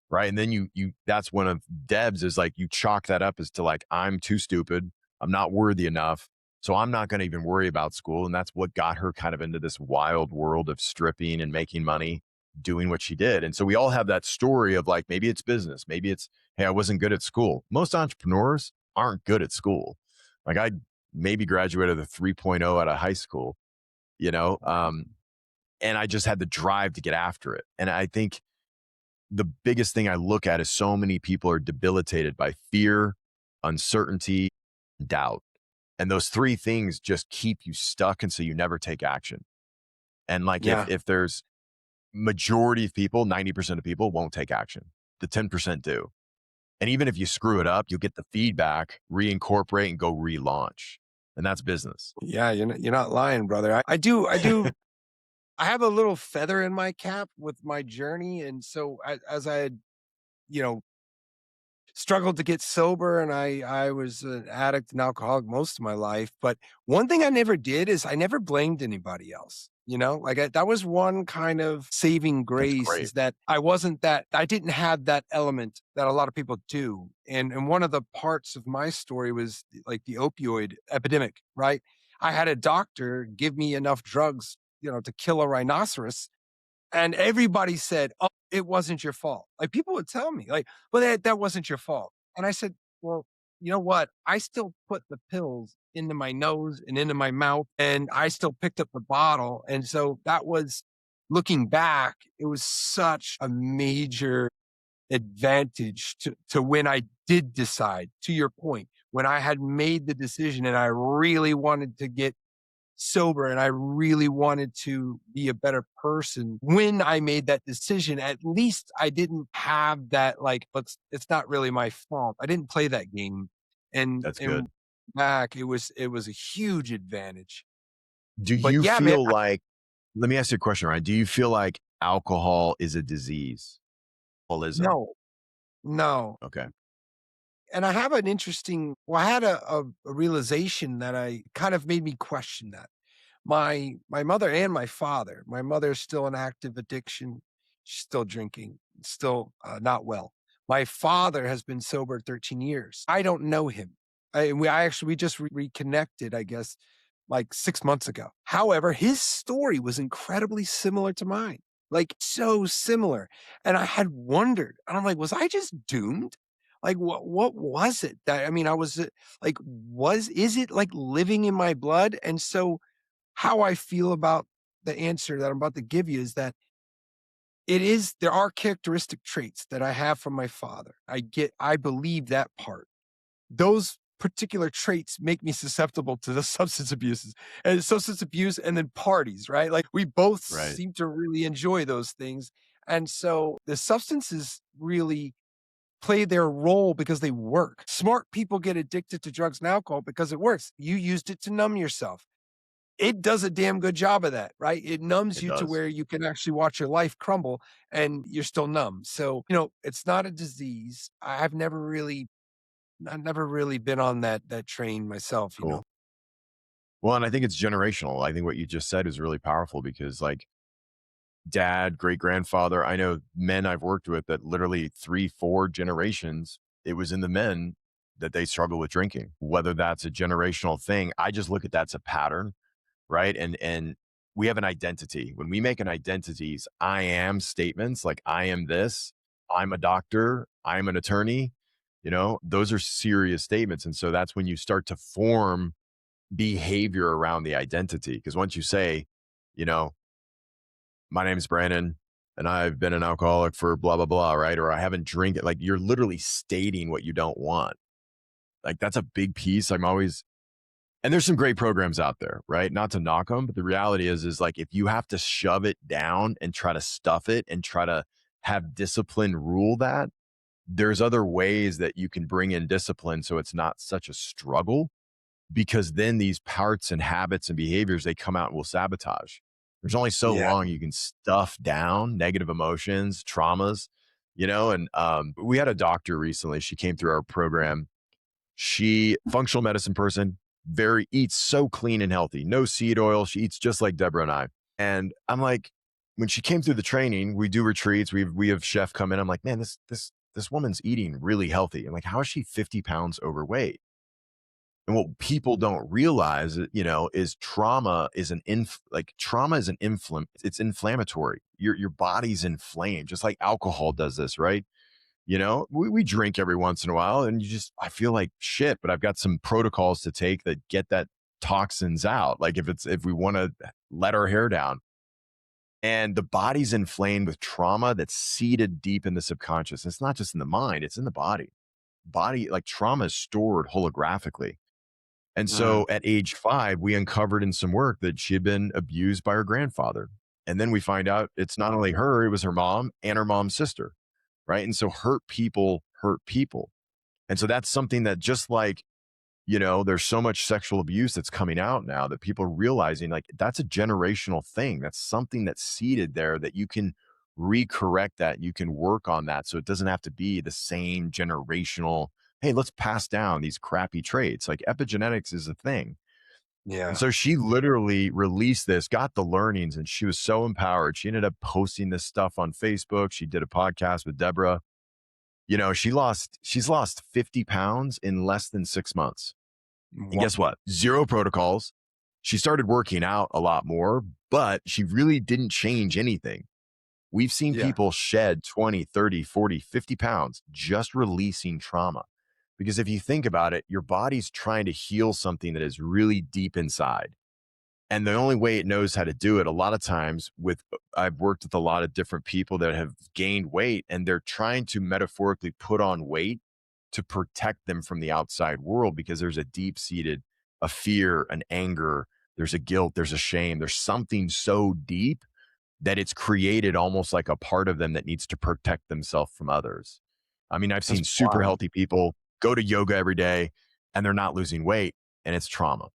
right? And then you that's one of Deb's is like you chalk that up as to like I'm too stupid, I'm not worthy enough, so I'm not going to even worry about school. And that's what got her kind of into this wild world of stripping and making money doing what she did. And so we all have that story of like maybe it's business, maybe it's hey, I wasn't good at school. Most entrepreneurs aren't good at school. Like I maybe graduated with a 3.0 out of high school, you know um and I just had the drive to get after it. And I think the biggest thing I look at is so many people are debilitated by fear, uncertainty, doubt. And those three things just keep you stuck. And so you never take action. And like if yeah. if there's majority of people, 90% of people won't take action. The 10% do. And even if you screw it up, you'll get the feedback, reincorporate and go relaunch. And that's business. Yeah. You're not lying, brother. I do. I have a little feather in my cap with my journey. And so as I had, you know, struggled to get sober, and I was an addict and alcoholic most of my life, but one thing I never did is I never blamed anybody else, you know? Like, that was one kind of saving That's grace, great. is that I didn't have that element that a lot of people do, and one of the parts of my story was, like, the opioid epidemic, right? I had a doctor give me enough drugs, to kill a rhinoceros, and everybody said, "Oh, it wasn't your fault." Like, people would tell me, like, "Well, that wasn't your fault." And I said, "Well, you know what? I still put the pills into my nose and into my mouth, and I still picked up the bottle." And so that was, looking back, it was such a major advantage to when I did decide, to your point, when I had made the decision and I really wanted to get sober and I really wanted to be a better person. When I made that decision, at least I didn't have that, like, but it's not really my fault. I didn't play that game. That's And good. back, it was a huge advantage. Do But you yeah, man, feel like, let me ask you a question, Ryan. Do you feel like alcohol is a disease? Alcoholism? no, no. Okay. And I have an interesting, well, I had a realization that I kind of made me question that. My mother and my father. My mother's still in active addiction. She's still drinking, still, not well. My father has been sober 13 years. I don't know him. We just reconnected, I guess, like 6 months ago. However, his story was incredibly similar to mine, like, so similar, and I had wondered, and I'm like, "Was I just doomed?" Like, what was it that, I mean, I was, like, was is it, like, living in my blood? And so how I feel about the answer that I'm about to give you is that there are characteristic traits that I have from my father. I believe that part. Those particular traits make me susceptible to the substance abuse and then parties, right? Like, we both Right. seem to really enjoy those things. And so the substances really play their role because they work. Smart people get addicted to drugs and alcohol because it works. You used it to numb yourself. It does a damn good job of that, right? It numbs It you to does. where you can actually watch your life crumble and you're still numb. So, it's not a disease. I've never really been on that train myself. Cool. Well, and I think it's generational. I think what you just said is really powerful because, like, dad, great grandfather, I know men I've worked with that literally three, four generations, it was in the men that they struggle with drinking. Whether that's a generational thing, I just look at that's a pattern, right? And we have an identity. When we make an identities, I am statements like I am this, I'm a doctor, I'm an attorney, those are serious statements. And so that's when you start to form behavior around the identity. Because once you say, you know, my name is Brandon and I've been an alcoholic for blah, blah, blah, right? Or I haven't drink it. Like, you're literally stating what you don't want. Like, that's a big piece. I'm always, and there's some great programs out there, right? Not to knock them, but the reality is like, if you have to shove it down and try to stuff it and try to have discipline rule that, there's other ways that you can bring in discipline so it's not such a struggle, because then these parts and habits and behaviors, they come out and will sabotage. There's only so Yeah. long you can stuff down negative emotions, traumas, and we had a doctor recently. She came through our program. She functional medicine person, very eats so clean and healthy, no seed oil. She eats just like Deborah and I. And I'm like, when she came through the training, we do retreats. We have chef come in. I'm like, man, this woman's eating really healthy. I'm like, how is she 50 pounds overweight? And what people don't realize, is trauma is it's inflammatory. Your body's inflamed, just like alcohol does this, right? We drink every once in a while and I feel like shit, but I've got some protocols to take that get that toxins out. Like, if we want to let our hair down, and the body's inflamed with trauma that's seated deep in the subconscious. It's not just in the mind, it's in the body. Like, trauma is stored holographically. And Mm. so at age 5, we uncovered in some work that she had been abused by her grandfather. And then we find out it's not only her, it was her mom and her mom's sister. Right. And so hurt people hurt people. And so that's something that, just like, there's so much sexual abuse that's coming out now that people are realizing, like, that's a generational thing. That's something that's seated there that you can recorrect that. You can work on that. So it doesn't have to be the same generational, hey, let's pass down these crappy traits. Like epigenetics is a thing. And Yeah. so she literally released this, got the learnings, and she was so empowered. She ended up posting this stuff on Facebook. She did a podcast with Debra. She's lost 50 pounds in less than 6 months. And Wha guess what? Zero protocols. She started working out a lot more, but she really didn't change anything. We've seen Yeah. people shed 20, 30, 40, 50 pounds just releasing trauma. Because if you think about it, your body's trying to heal something that is really deep inside. And the only way it knows how to do it, a lot of times I've worked with a lot of different people that have gained weight and they're trying to metaphorically put on weight to protect them from the outside world because there's a deep seated, a fear, an anger, there's a guilt, there's a shame, there's something so deep that it's created almost like a part of them that needs to protect themselves from others. I mean, I've That's seen super wild. healthy people go to yoga every day and they're not losing weight and it's trauma,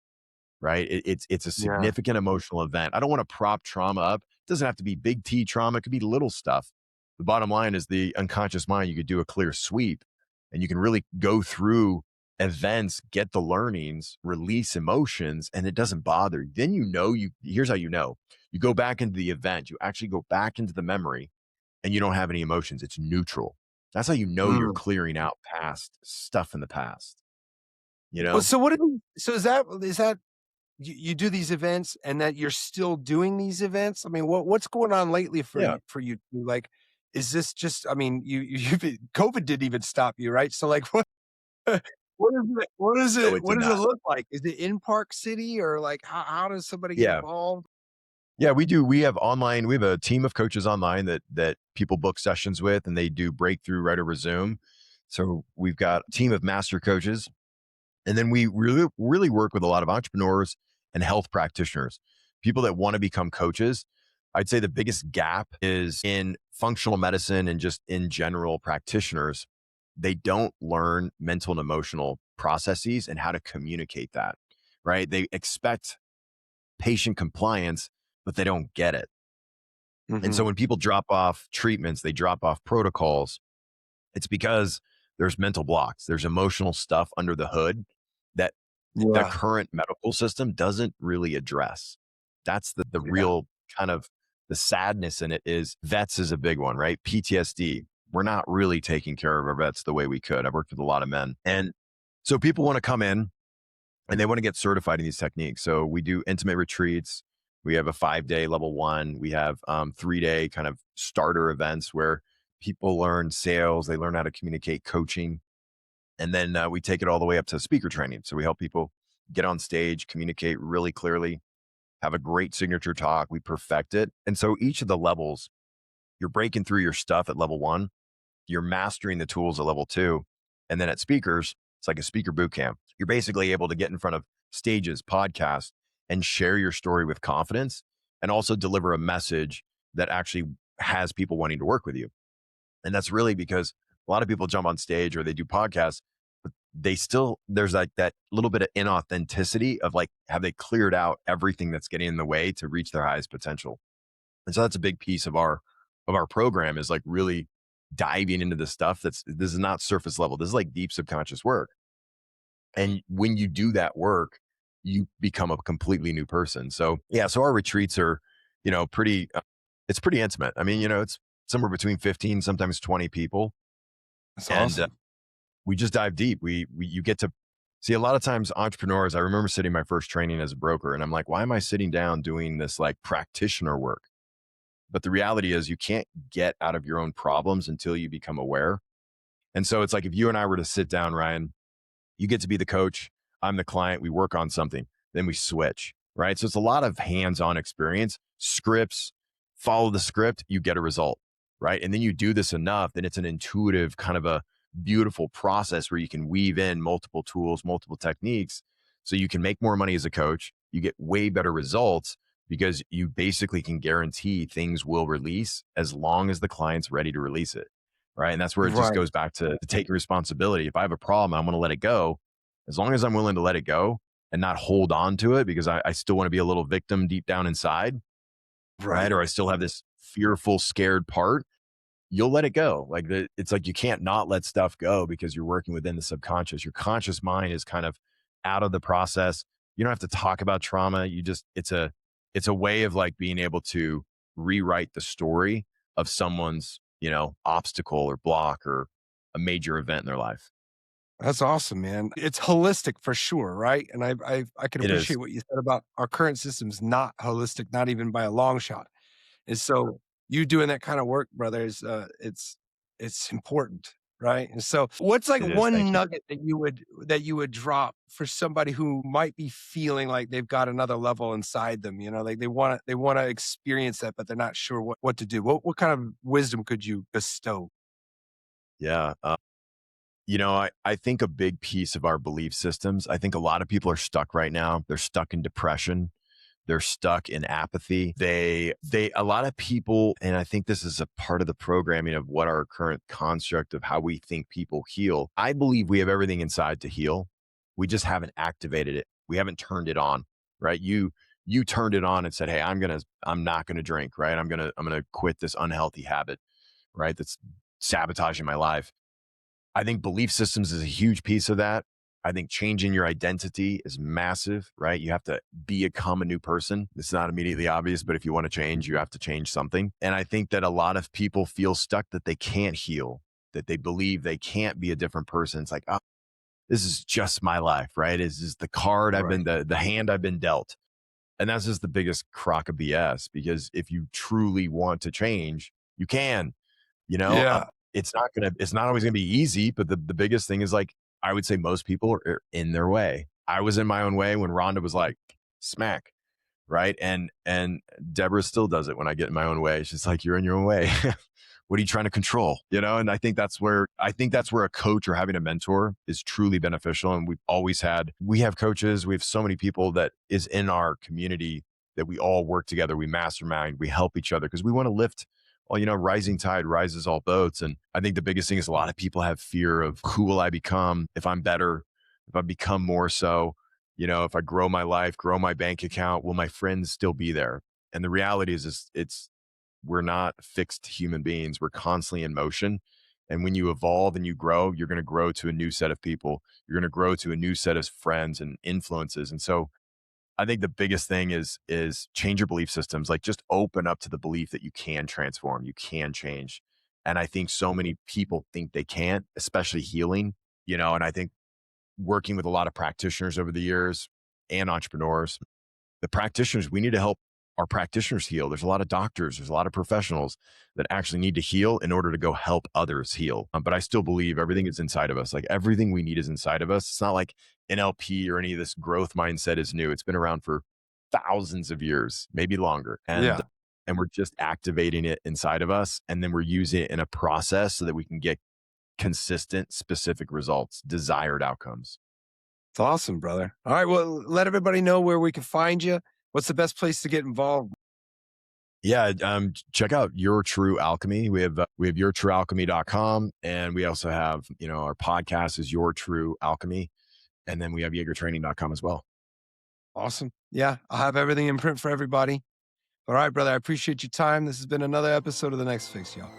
right? It's a Yeah. significant emotional event. I don't want to prop trauma up. It doesn't have to be big T trauma. It could be little stuff. The bottom line is the unconscious mind. You could do a clear sweep and you can really go through events, get the learnings, release emotions, and it doesn't bother you. Then here's how you know. You go back into the event, you actually go back into the memory and you don't have any emotions. It's neutral. That's how you know you're Mm. clearing out past stuff in the past, you Well, know? so what do so is that you do these events and that you're still doing these events? I mean, what's going on lately Yeah. for you? Like, is this just I mean, you've COVID didn't even stop you, right? So, like, No, it what did does it not. look like? Is it in Park City or, like, how does somebody get Yeah. involved? Yeah, we do. We have a team of coaches online that people book sessions with and they do breakthrough right over Zoom. So we've got a team of master coaches. And then we really work with a lot of entrepreneurs and health practitioners, people that want to become coaches. I'd say the biggest gap is in functional medicine and just in general practitioners. They don't learn mental and emotional processes and how to communicate that, right? They expect patient compliance, but they don't get it. And so Mhm. when people drop off treatments, they drop off protocols, it's because there's mental blocks, there's emotional stuff under the hood that the Yeah. current medical system doesn't really address. That's the Yeah. real kind of the sadness in it is vets is a big one, right? PTSD. We're not really taking care of our vets the way we could. I've worked with a lot of men. And so people want to come in and they want to get certified in these techniques. So we do intimate retreats. We have a 5-day level one. We have 3-day kind of starter events where people learn sales, they learn how to communicate, coaching, and then we take it all the way up to speaker training. So we help people get on stage, communicate really clearly, have a great signature talk. We perfect it, and so each of the levels, you're breaking through your stuff at level one, you're mastering the tools at level two. And then at speakers, it's like a speaker boot camp. You're basically able to get in front of stages, podcasts, and share your story with confidence and also deliver a message that actually has people wanting to work with you. And that's really because a lot of people jump on stage or they do podcasts, but there's like that little bit of inauthenticity of like, have they cleared out everything that's getting in the way to reach their highest potential? And so that's a big piece of our program is like really diving into the stuff this is not surface level. This is like deep subconscious work. And when you do that work, you become a completely new person. So yeah, so our retreats are, pretty it's pretty intimate. I mean, it's somewhere between 15, sometimes 20 people. That's And awesome. we just dive deep. You get to see a lot of times entrepreneurs. I remember sitting my first training as a broker and I'm like, why am I sitting down doing this like practitioner work? But the reality is you can't get out of your own problems until you become aware. And so it's like if you and I were to sit down, Ryan, you get to be the coach, I'm the client, we work on something, then we switch, right? So it's a lot of hands-on experience, scripts, follow the script, you get a result, right? And then you do this enough, then it's an intuitive kind of a beautiful process where you can weave in multiple tools, multiple techniques so you can make more money as a coach, you get way better results because you basically can guarantee things will release as long as the client's ready to release it. Right. And that's where it just Right. goes back to taking responsibility. If I have a problem, I'm going to let it go. As long as I'm willing to let it go and not hold on to it because I still want to be a little victim deep down inside. Right. Right. Or I still have this fearful, scared part, you'll let it go. Like it's like you can't not let stuff go because you're working within the subconscious. Your conscious mind is kind of out of the process. You don't have to talk about trauma. You just it's a way of like being able to rewrite the story of someone's, obstacle or block or a major event in their life. That's awesome, man. It's holistic for sure, right? And I can It appreciate is. what you said about our current system's not holistic, not even by a long shot. And so you doing that kind of work, brother, is it's important, right? And so what's like It is. one Thank you. nugget that you would drop for somebody who might be feeling like they've got another level inside them, like they want to experience that, but they're not sure what to do. What kind of wisdom could you bestow? Yeah. I think a big piece of our belief systems, I think a lot of people are stuck right now. They're stuck in depression. They're stuck in apathy. A lot of people, and I think this is a part of the programming of what our current construct of how we think people heal. I believe we have everything inside to heal. We just haven't activated it. We haven't turned it on, right? You turned it on and said, "Hey, I'm not gonna drink, right? I'm gonna quit this unhealthy habit, right? That's sabotaging my life." I think belief systems is a huge piece of that. I think changing your identity is massive, right? You have to become a new person. It's not immediately obvious, but if you want to change, you have to change something. And I think that a lot of people feel stuck that they can't heal, that they believe they can't be a different person. It's like, oh, this is just my life, right? This is the card Right. the hand I've been dealt. And that's just the biggest crock of BS because if you truly want to change, you can. You know, Yeah. it's not always gonna be easy, but the biggest thing is like, I would say most people are in their way. I was in my own way when Rhonda was like, smack, right? And Deborah still does it when I get in my own way. She's like, "You're in your own way. What are you trying to control?" And I think that's where a coach or having a mentor is truly beneficial. And we have coaches, we have so many people that is in our community that we all work together, we mastermind, we help each other because we want to lift. Well, rising tide rises all boats. And I think the biggest thing is a lot of people have fear of who will I become if I'm better, if I become more so, if I grow my life, grow my bank account, will my friends still be there? And the reality is we're not fixed human beings. We're constantly in motion. And when you evolve and you grow, you're going to grow to a new set of people. You're going to grow to a new set of friends and influences. And so I think the biggest thing is change your belief systems. Like just open up to the belief that you can transform, you can change. And I think so many people think they can't, especially healing, and I think working with a lot of practitioners over the years and entrepreneurs, the practitioners, we need to help our practitioners heal. There's a lot of doctors, there's a lot of professionals that actually need to heal in order to go help others heal. But I still believe everything is inside of us. Like everything we need is inside of us. It's not like NLP or any of this growth mindset is new. It's been around for thousands of years, maybe longer. And Yeah. and we're just activating it inside of us. And then we're using it in a process so that we can get consistent, specific results, desired outcomes. It's awesome, brother. All right. Well, let everybody know where we can find you. What's the best place to get involved? Yeah, check out Your True Alchemy. We have yourtruealchemy.com, and we also have, our podcast is Your True Alchemy, and then we have jaegertraining.com as well. Awesome. Yeah. I'll have everything in print for everybody. All right, brother. I appreciate your time. This has been another episode of The Next Fix, y'all.